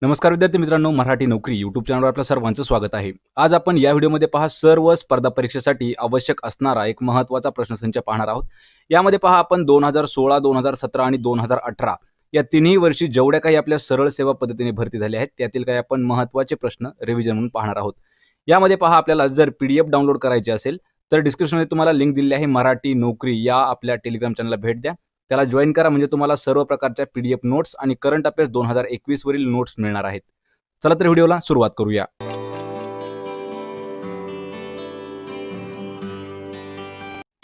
नमस्कार विद्यार्थी मित्रांनो, मराठी नोकरी यूट्यूब चॅनलवर आपल्या सर्वांचं स्वागत आहे. आज आपण या व्हिडिओमध्ये पहा सर्व स्पर्धा परीक्षेसाठी आवश्यक असणारा एक महत्त्वाचा प्रश्नसंच पाहणार आहोत. यामध्ये पहा आपण 2016, 2017 आणि 2018 या तिन्ही वर्षी जेवढ्या काही आपल्या सरळ सेवा पद्धतीने भरती झाल्या आहेत त्यातील काही आपण महत्त्वाचे प्रश्न रिव्हिजन म्हणून पाहणार आहोत. यामध्ये पहा आपल्याला जर PDF डाउनलोड करायची असेल तर डिस्क्रिप्शनमध्ये तुम्हाला लिंक दिलेली आहे. मराठी नोकरी या आपल्या टेलिग्राम चॅनलला भेट द्या. त्याला जॉईन करा म्हणजे तुम्हाला सर्व प्रकारच्या PDF नोट्स आणि करंट अफेअर्स 2021 वरील नोट्स मिळणार आहेत. चला तर व्हिडिओला सुरुवात करूया.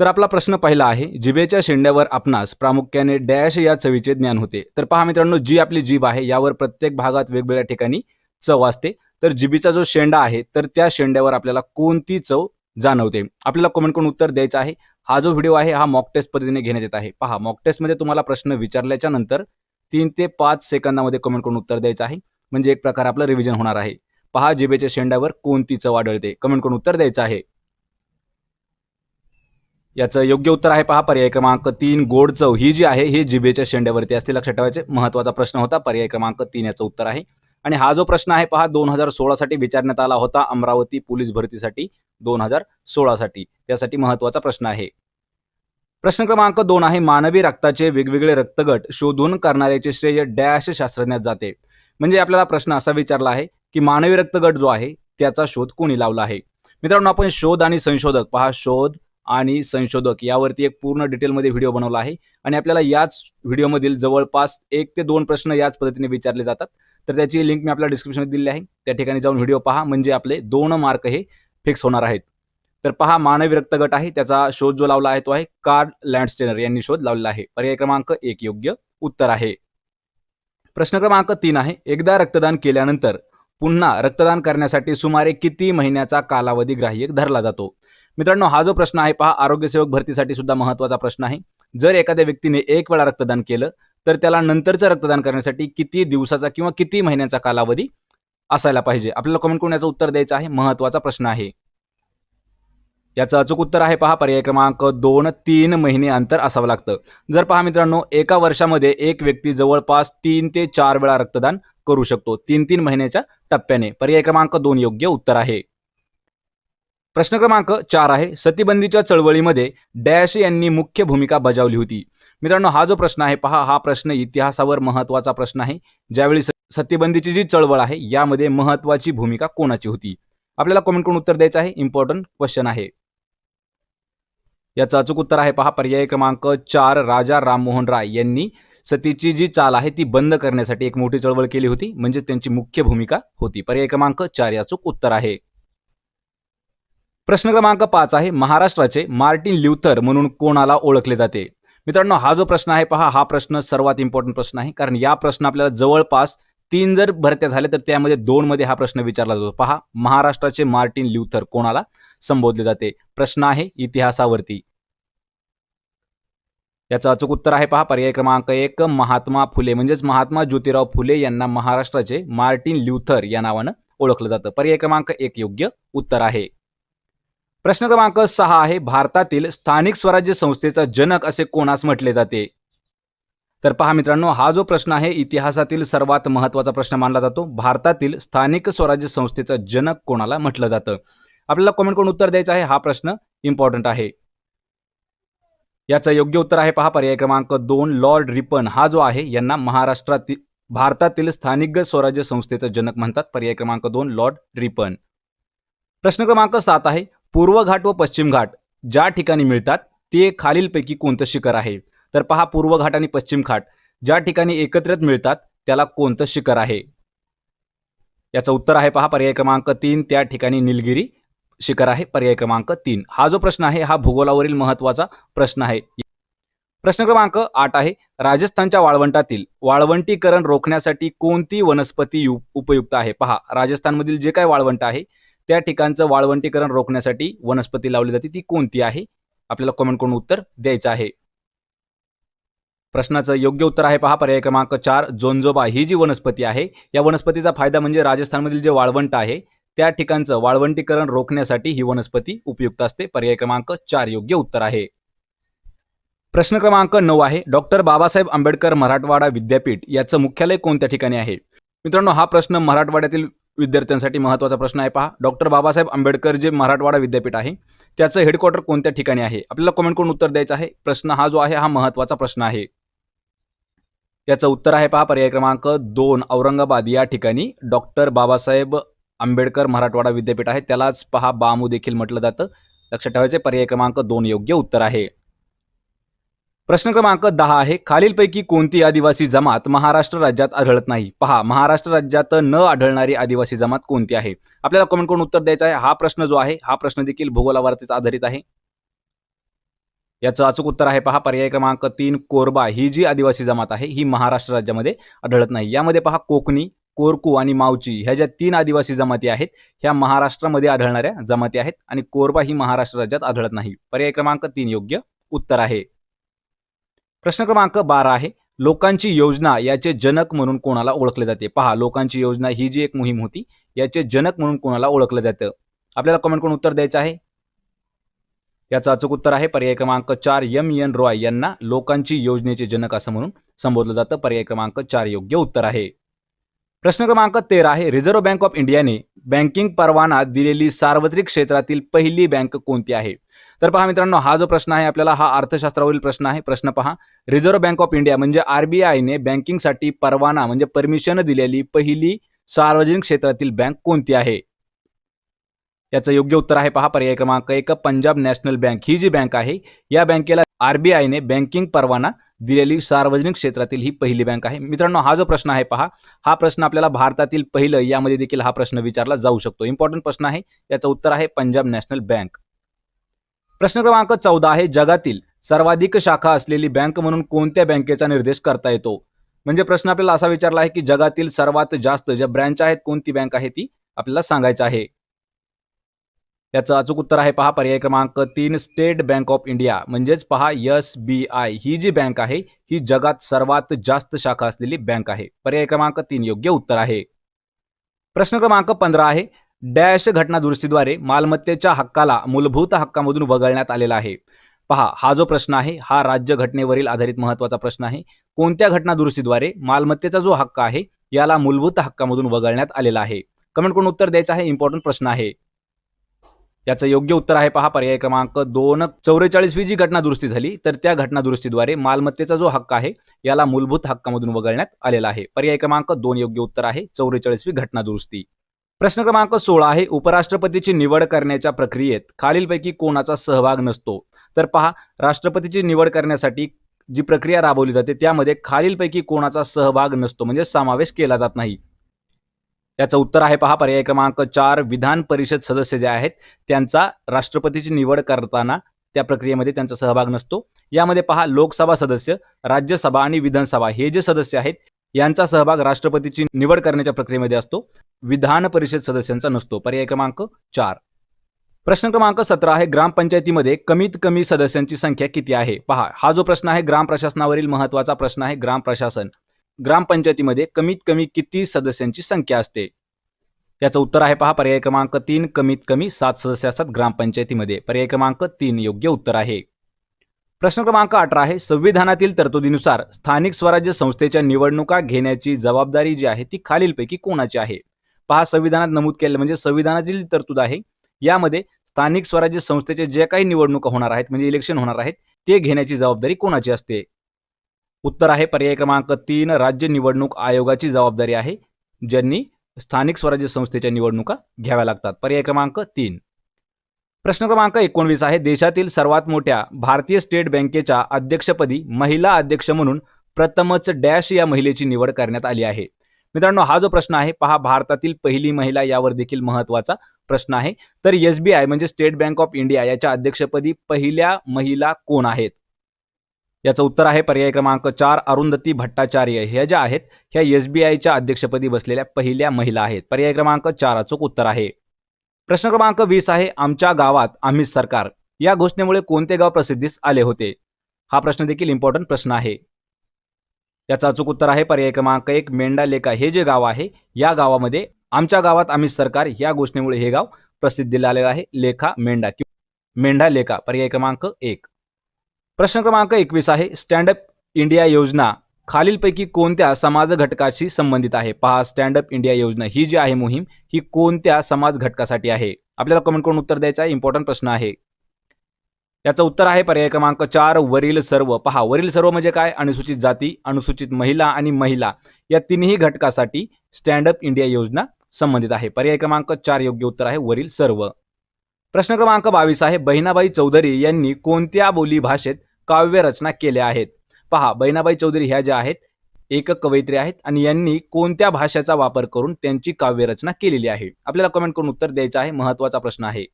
तर आपला प्रश्न पहिला आहे, जिभेच्या शेंड्यावर आपणास प्रामुख्याने डॅश या चवीचे ज्ञान होते. तर पहा मित्रांनो, जी आपली जीभ आहे यावर प्रत्येक भागात वेगवेगळ्या ठिकाणी चव असते. तर जिभेचा जो शेंडा आहे तर त्या शेंड्यावर आपल्याला कोणती चव जाणवते? आपल्याला कमेंट करून उत्तर द्यायचं आहे. हा जो व्हिडिओ आहे हा मॉक टेस्ट पद्धतीने घेण्यात येत आहे. पहा, मॉक टेस्टमध्ये तुम्हाला प्रश्न विचारल्याच्या नंतर 3 ते 5 सेकंदामध्ये कमेंट करून उत्तर द्यायचं आहे. म्हणजे एक प्रकार आपलं रिव्हिजन होणार आहे. पहा, जिभेच्या शेंड्यावर कोणती चव आढळते? कमेंट करून उत्तर द्यायचं आहे. याचं योग्य उत्तर आहे पहा पर्याय क्रमांक 3, गोड चव. ही जी आहे ही जिभेच्या शेंड्यावरती असते. लक्षात ठेवायचे, महत्त्वाचा प्रश्न होता. पर्याय क्रमांक 3 याचं उत्तर आहे. आणि हा जो प्रश्न आहे पहा 2016 साठी विचारण्यात आला होता, अमरावती पोलीस भरतीसाठी 2016 साठी. त्यासाठी महत्त्वाचा प्रश्न आहे. प्रश्न क्रमांक 2 आहे, मानवी रक्ताचे वेगवेगळे रक्तगट शोधून करणाऱ्याचे श्रेय डॅश शास्त्रज्ञात जाते. म्हणजे आपल्याला प्रश्न असा विचारला आहे की मानवी रक्तगट जो आहे त्याचा शोध कोणी लावला आहे? मित्रांनो, आपण शोध आणि संशोधक पहा, शोध आणि संशोधक यावरती एक पूर्ण डिटेलमध्ये व्हिडिओ बनवला आहे आणि आपल्याला याच व्हिडिओमधील जवळपास 1 ते 2 प्रश्न याच पद्धतीने विचारले जातात. तर त्याची लिंक मी आपल्या डिस्क्रिप्शनमध्ये दिली आहे. त्या ठिकाणी जाऊन व्हिडिओ पहा, म्हणजे आपले 2 मार्क हे फिक्स होणार आहेत. तर पहा, मानवी रक्तगट आहे त्याचा शोध जो लावला आहे तो आहे कार्ल लँडस्टेनर यांनी शोध लावलेला आहे. पर्याय क्रमांक 1 योग्य उत्तर आहे. प्रश्न क्रमांक 3 आहे, एकदा रक्तदान केल्यानंतर पुन्हा रक्तदान करण्यासाठी सुमारे किती महिन्याचा कालावधी ग्राह्य धरला जातो? मित्रांनो, हा जो प्रश्न आहे पहा आरोग्यसेवक भरतीसाठी सुद्धा महत्त्वाचा प्रश्न आहे. जर एखाद्या व्यक्तीने 1 वेळा रक्तदान केलं तर त्याला नंतरचं रक्तदान करण्यासाठी किती दिवसाचा किंवा किती महिन्याचा कालावधी असायला पाहिजे? आपल्याला कमेंट करून याचं उत्तर द्यायचं आहे. महत्त्वाचा प्रश्न आहे. याचं अचूक उत्तर आहे पहा पर्याय क्रमांक 2, 3 महिने अंतर असावं लागतं. जर पहा मित्रांनो, एका वर्षामध्ये एक व्यक्ती जवळपास 3 ते 4 वेळा रक्तदान करू शकतो, 3-3 महिन्याच्या टप्प्याने. पर्याय क्रमांक 2 योग्य उत्तर आहे. प्रश्न क्रमांक 4 आहे, सतीबंदीच्या चळवळीमध्ये डॅश यांनी मुख्य भूमिका बजावली होती. मित्रांनो, हा जो प्रश्न आहे पहा, हा प्रश्न इतिहासावर महत्त्वाचा प्रश्न आहे. ज्यावेळी सतीबंदीची जी चळवळ आहे यामध्ये महत्त्वाची भूमिका कोणाची होती? आपल्याला कमेंट करून उत्तर द्यायचं आहे. इम्पॉर्टंट क्वेश्चन आहे. याचं अचूक उत्तर आहे पहा पर्याय क्रमांक 4, राजा राममोहन राय यांनी सतीची जी चाल आहे ती बंद करण्यासाठी एक मोठी चळवळ केली होती, म्हणजे त्यांची मुख्य भूमिका होती. पर्याय क्रमांक 4 या अचूक उत्तर आहे. प्रश्न क्रमांक 5 आहे, महाराष्ट्राचे मार्टिन ल्युथर म्हणून कोणाला ओळखले जाते? मित्रांनो, हा जो प्रश्न आहे पहा, हा प्रश्न सर्वात इम्पॉर्टंट प्रश्न आहे, कारण या प्रश्न आपल्याला जवळपास 3 जर भरत्या झाल्या तर त्यामध्ये 2 मध्ये हा प्रश्न विचारला जातो. पहा, महाराष्ट्राचे मार्टिन ल्युथर कोणाला संबोधले जाते? प्रश्न आहे इतिहासावरती. याचं अचूक उत्तर आहे पहा पर्याय क्रमांक 1, महात्मा फुले. म्हणजेच महात्मा ज्योतिराव फुले यांना महाराष्ट्राचे मार्टिन ल्युथर या नावानं ओळखलं जातं. पर्याय क्रमांक 1 योग्य उत्तर आहे. प्रश्न क्रमांक 6 आहे, भारतातील स्थानिक स्वराज्य संस्थेचा जनक असे कोणास म्हटले जाते? तर पहा मित्रांनो, हा जो प्रश्न आहे इतिहासातील सर्वात महत्त्वाचा प्रश्न मानला जातो. भारतातील स्थानिक स्वराज्य संस्थेचा जनक कोणाला म्हटलं जातं? आपल्याला कमेंट करून उत्तर द्यायचं आहे. हा प्रश्न इम्पॉर्टंट आहे. याचं योग्य उत्तर आहे पहा पर्याय क्रमांक 2, लॉर्ड रिपन. हा जो आहे यांना भारतातील स्थानिक स्वराज्य संस्थेचं जनक म्हणतात. पर्याय क्रमांक 2, लॉर्ड रिपन. प्रश्न क्रमांक 7 आहे, पूर्व घाट व पश्चिम घाट ज्या ठिकाणी मिळतात ते खालीलपैकी कोणतं शिखर आहे? तर पहा, पूर्व घाट आणि पश्चिम घाट ज्या ठिकाणी एकत्रित मिळतात त्याला कोणतं शिखर आहे? याचं उत्तर आहे पहा पर्याय क्रमांक 3, त्या ठिकाणी निलगिरी शिखर आहे. पर्याय क्रमांक 3. हा जो प्रश्न आहे हा भूगोलावरील महत्त्वाचा प्रश्न आहे. प्रश्न क्रमांक 8 आहे, राजस्थानच्या वाळवंटातील वाळवंटीकरण रोखण्यासाठी कोणती वनस्पती उपयुक्त आहे? पहा, राजस्थानमधील जे काय वाळवंट आहे त्या ठिकाणचं वाळवंटीकरण रोखण्यासाठी वनस्पती लावली जाते, ती कोणती आहे? आपल्याला कमेंट करून उत्तर द्यायचं आहे. प्रश्नाचं योग्य उत्तर आहे पहा पर्याय क्रमांक 4, जोंजोबा. ही जी वनस्पती आहे या वनस्पतीचा फायदा म्हणजे राजस्थानमधील जे वाळवंट आहे त्या ठिकाणचं वाळवंटीकरण रोखण्यासाठी ही वनस्पती उपयुक्त असते. पर्याय क्रमांक 4 योग्य उत्तर आहे. प्रश्न क्रमांक 9 आहे, डॉक्टर बाबासाहेब आंबेडकर मराठवाडा विद्यापीठ याचं मुख्यालय कोणत्या ठिकाणी आहे? मित्रांनो, हा प्रश्न मराठवाड्यातील विद्यार्थ्यांसाठी महत्त्वाचा प्रश्न आहे. पहा, डॉक्टर बाबासाहेब आंबेडकर जे मराठवाडा विद्यापीठ आहे त्याचं हेडक्वार्टर कोणत्या ठिकाणी आहे? आपल्याला कमेंट करून उत्तर द्यायचं आहे. प्रश्न हा जो आहे हा महत्त्वाचा प्रश्न आहे. याचं उत्तर आहे पहा पर्याय क्रमांक 2 औरंगाबाद या ठिकाणी डॉक्टर बाबासाहेब आंबेडकर मराठवाडा विद्यापीठ आहे. त्यालाच पहा बामू देखील म्हटलं जातं. लक्षात ठेवायचे, पर्याय क्रमांक 2 योग्य उत्तर आहे. प्रश्न क्रमांक 10 आहे, खालीलपैकी कोणती आदिवासी जमात महाराष्ट्र राज्यात आढळत नाही? पहा, महाराष्ट्र राज्यात न आढळणारी आदिवासी जमात कोणती आहे? आपल्याला कमेंट करून उत्तर द्यायचं आहे. हा प्रश्न जो आहे हा प्रश्न देखील भूगोलावरतीच आधारित आहे. याचं अचूक उत्तर आहे पहा पर्याय क्रमांक 3 कोरबा. ही जी आदिवासी जमात आहे ही महाराष्ट्र राज्यामध्ये आढळत नाही. यामध्ये पहा कोकणी, कोरकू आणि मावची ह्या ज्या 3 आदिवासी जमाती आहेत ह्या महाराष्ट्रामध्ये आढळणाऱ्या जमाती आहेत आणि कोरबा ही महाराष्ट्र राज्यात आढळत नाही. पर्याय क्रमांक 3 योग्य उत्तर आहे. प्रश्न क्रमांक 12 आहे, लोकांची योजना याचे जनक म्हणून कोणाला ओळखले जाते? पहा, लोकांची योजना ही जी एक मोहीम होती याचे जनक म्हणून कोणाला ओळखलं जातं? आपल्याला कमेंट करून उत्तर द्यायचं आहे. याचं अचूक उत्तर आहे पर्याय क्रमांक 4 M.N. रॉय यांना लोकांची योजनेचे जनक असं म्हणून संबोधलं जातं. पर्याय क्रमांक 4 योग्य उत्तर आहे. प्रश्न क्रमांक 13 आहे, रिझर्व्ह बँक ऑफ इंडियाने बँकिंग परवाना दिलेली सार्वत्रिक क्षेत्रातील पहिली बँक कोणती आहे? तर पहा मित्रांनो, हा जो प्रश्न आहे आपल्याला हा अर्थशास्त्रावरील प्रश्न आहे. प्रश्न पहा, रिझर्व्ह बँक ऑफ इंडिया म्हणजे RBIने बँकिंगसाठी परवाना म्हणजे परमिशन दिलेली पहिली सार्वजनिक क्षेत्रातील बँक कोणती आहे? याचं योग्य उत्तर आहे पहा पर्याय क्रमांक 1 पंजाब नॅशनल बँक. ही जी बँक आहे या बँकेला RBIने बँकिंग परवाना दिलेली सार्वजनिक क्षेत्रातील ही पहिली बँक आहे. मित्रांनो, हा जो प्रश्न आहे पहा, हा प्रश्न आपल्याला भारतातील पहिलं यामध्ये देखील हा प्रश्न विचारला जाऊ शकतो. इम्पॉर्टंट प्रश्न आहे. याचं उत्तर आहे पंजाब नॅशनल बँक. प्रश्न क्रमांक 14 आहे, जगातील सर्वाधिक शाखा असलेली बँक म्हणून कोणत्या बँकेचा निर्देश करता येतो? म्हणजे प्रश्न आपल्याला असा विचारला आहे की जगातील सर्वात जास्त ज्या ब्रँच आहेत कोणती बँक आहे ती आपल्याला सांगायचं आहे. याचं अचूक उत्तर आहे पहा पर्याय क्रमांक 3 स्टेट बँक ऑफ इंडिया. म्हणजेच पहा SBI ही जी बँक आहे ही जगात सर्वात जास्त शाखा असलेली बँक आहे. पर्याय क्रमांक 3 योग्य उत्तर आहे. प्रश्न क्रमांक 15 आहे, डॅश घटना दुरुस्तीद्वारे मालमत्तेच्या हक्काला मूलभूत हक्कामधून वगळण्यात आलेला आहे. पहा, हा जो प्रश्न आहे हा राज्य घटनेवरील आधारित महत्त्वाचा प्रश्न आहे. कोणत्या घटना दुरुस्तीद्वारे मालमत्तेचा जो हक्क आहे याला मूलभूत हक्कामधून वगळण्यात आलेला आहे? कमेंट करून उत्तर द्यायचं आहे. इम्पॉर्टंट प्रश्न आहे. याचं योग्य उत्तर आहे पहा पर्याय क्रमांक 2 44वी जी घटना दुरुस्ती झाली तर त्या घटना दुरुस्तीद्वारे मालमत्तेचा जो हक्क आहे याला मूलभूत हक्कामधून वगळण्यात आलेला आहे. पर्याय क्रमांक 2 योग्य उत्तर आहे 44वी घटना दुरुस्ती. प्रश्न क्रमांक 16 आहे, उपराष्ट्रपतीची निवड करण्याच्या प्रक्रियेत खालीलपैकी कोणाचा सहभाग नसतो? तर पहा, राष्ट्रपतीची निवड करण्यासाठी जी प्रक्रिया राबवली जाते त्यामध्ये खालीलपैकी कोणाचा सहभाग नसतो म्हणजे समावेश केला जात नाही. याचं उत्तर आहे पहा पर्याय क्रमांक 4 विधान परिषद सदस्य जे आहेत त्यांचा राष्ट्रपतीची निवड करताना त्या प्रक्रियेमध्ये त्यांचा सहभाग नसतो. यामध्ये पहा, लोकसभा सदस्य, राज्यसभा आणि विधानसभा हे जे सदस्य आहेत यांचा सहभाग राष्ट्रपतीची निवड करण्याच्या प्रक्रियेमध्ये असतो. विधान परिषद सदस्यांचा नसतो. पर्याय क्रमांक 4. प्रश्न क्रमांक 17 आहे, ग्रामपंचायतीमध्ये कमीत कमी सदस्यांची संख्या किती आहे? पहा, हा जो प्रश्न आहे ग्राम प्रशासनावरील महत्त्वाचा प्रश्न आहे. ग्राम प्रशासन, ग्रामपंचायतीमध्ये कमीत कमी किती सदस्यांची संख्या असते? याचं उत्तर आहे पहा पर्याय क्रमांक 3 कमीत कमी 7 सदस्य असतात ग्रामपंचायतीमध्ये. पर्याय क्रमांक 3 योग्य उत्तर आहे. प्रश्न क्रमांक 18 आहे, संविधानातील तरतुदीनुसार स्थानिक स्वराज्य संस्थेच्या निवडणुका घेण्याची जबाबदारी जी आहे ती खालीलपैकी कोणाची आहे? पहा, संविधानात नमूद केलेलं म्हणजे संविधानाची जी तरतूद आहे यामध्ये स्थानिक स्वराज्य संस्थेचे जे काही निवडणुका होणार आहेत म्हणजे इलेक्शन होणार आहेत ते घेण्याची जबाबदारी कोणाची असते? उत्तर आहे पर्याय क्रमांक 3 राज्य निवडणूक आयोगाची जबाबदारी आहे, ज्यांनी स्थानिक स्वराज्य संस्थेच्या निवडणुका घ्याव्या लागतात. पर्याय क्रमांक 3. प्रश्न क्रमांक 19 आहे, देशातील सर्वात मोठ्या भारतीय स्टेट बँकेच्या अध्यक्षपदी महिला अध्यक्ष म्हणून प्रथमच डॅश या महिलेची निवड करण्यात आली आहे. मित्रांनो, हा जो प्रश्न आहे पहा, भारतातील पहिली महिला यावर देखील महत्त्वाचा प्रश्न आहे. तर SBI म्हणजे स्टेट बँक ऑफ इंडिया याच्या अध्यक्षपदी पहिल्या महिला कोण आहेत? याचं उत्तर आहे पर्याय क्रमांक 4 अरुंधती भट्टाचार्य. ह्या ज्या आहेत ह्या SBIच्या अध्यक्षपदी बसलेल्या पहिल्या महिला आहेत. पर्याय क्रमांक 4 अचूक उत्तर आहे. प्रश्न क्रमांक 20 आहे, आमच्या गावात आम्ही सरकार या घोषणेमुळे कोणते गाव प्रसिद्धीस आले होते? हा प्रश्न देखील इम्पॉर्टंट प्रश्न आहे. याचं अचूक उत्तर आहे पर्याय क्रमांक 1 मेंढालेखा. हे जे गाव आहे या गावामध्ये आमच्या गावात आम्ही सरकार या घोषणेमुळे हे गाव प्रसिद्धीला आलेलं आहे. लेखा मेंढा किंवा मेंढालेखा. पर्याय क्रमांक 1. प्रश्न क्रमांक 21 आहे, स्टँड अप इंडिया योजना खालीलपैकी कोणत्या समाज घटकाशी संबंधित आहे? पहा, स्टँड अप इंडिया योजना ही जी आहे मोहीम ही कोणत्या समाज घटकासाठी आहे? आपल्याला कमेंट करून उत्तर द्यायचं आहे. इम्पॉर्टंट प्रश्न आहे. याचं उत्तर आहे पर्याय क्रमांक 4 वरील सर्व. पहा, वरील सर्व म्हणजे काय? अनुसूचित जाती, अनुसूचित महिला आणि महिला या तिन्ही घटकासाठी स्टँड अप इंडिया योजना संबंधित आहे. पर्याय क्रमांक 4 योग्य उत्तर आहे वरील सर्व. प्रश्न क्रमांक 22 आहे, बहिणाबाई चौधरी यांनी कोणत्या बोली भाषेत काव्य रचना केल्या आहेत? पहा, बहिणाबाई चौधरी ह्या ज्या आहेत एक कवयित्री आहेत आणि यांनी कोणत्या भाषेचा वापर करून त्यांची काव्यरचना केलेली आहे? आपल्याला कमेंट करून उत्तर द्यायचं आहे. महत्त्वाचा प्रश्न आहे.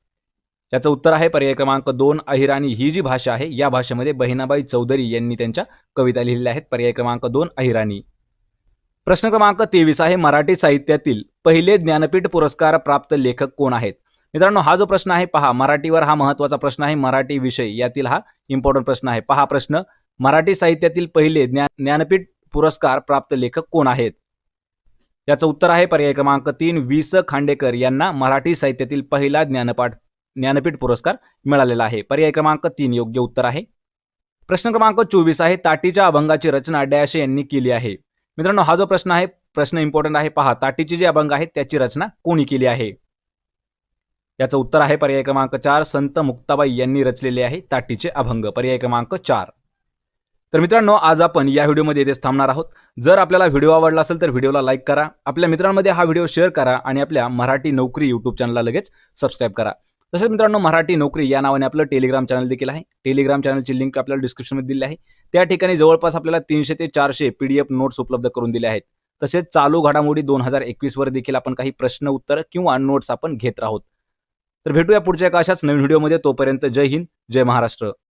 त्याचं उत्तर आहे पर्याय क्रमांक 2 अहिराणी. ही जी भाषा आहे या भाषेमध्ये बहिणाबाई चौधरी यांनी त्यांच्या कविता लिहिलेल्या आहेत. पर्याय क्रमांक 2 अहिराणी. प्रश्न क्रमांक 23 आहे, मराठी साहित्यातील पहिले ज्ञानपीठ पुरस्कार प्राप्त लेखक कोण आहेत? मित्रांनो, हा जो प्रश्न आहे पहा, मराठीवर हा महत्त्वाचा प्रश्न आहे. मराठी विषय यातील हा इम्पॉर्टंट प्रश्न आहे. पहा प्रश्न, मराठी साहित्यातील पहिले ज्ञानपीठ पुरस्कार प्राप्त लेखक कोण आहेत? याचं उत्तर आहे पर्याय क्रमांक 3 वि. स. खांडेकर यांना मराठी साहित्यातील पहिला ज्ञानपीठ पुरस्कार मिळालेला आहे. पर्याय क्रमांक 3 योग्य उत्तर आहे. प्रश्न क्रमांक 24 आहे, ताटीच्या अभंगाची रचना डॅश यांनी केली आहे? मित्रांनो, हा जो प्रश्न आहे प्रश्न इम्पॉर्टंट आहे. पहा, ताटीचे जे अभंग आहेत त्याची रचना कोणी केली आहे? याचं उत्तर आहे पर्याय क्रमांक 4 संत मुक्ताबाई यांनी रचलेले आहे ताटीचे अभंग. पर्याय क्रमांक 4. तर मित्रांनो, आज आपण या व्हिडिओमध्ये इथेच थांबणार आहोत. जर आपल्याला व्हिडिओ आवडला असेल तर व्हिडिओला लाईक करा, आपल्या मित्रांमध्ये हा व्हिडिओ शेअर करा आणि आपल्या मराठी नोकरी यूट्यूब चॅनलला लगेच सबस्क्राईब करा. तसेच मित्रांनो, मराठी नोकरी या नावाने आपलं टेलिग्राम चॅनल देखील आहे. टेलिग्राम चॅनलची लिंक आपल्याला डिस्क्रिप्शनमध्ये दिली आहे. त्या ठिकाणी जवळपास आपल्याला 300 ते 400 PDF नोट्स उपलब्ध करून दिले आहेत. तसेच चालू घडामोडी 2021 वर देखील आपण काही प्रश्न उत्तर किंवा नोट्स आपण घेत आहोत. तर भेटूया पुढच्या एका अशाच नवीन व्हिडिओमध्ये. तोपर्यंत जय हिंद, जय महाराष्ट्र.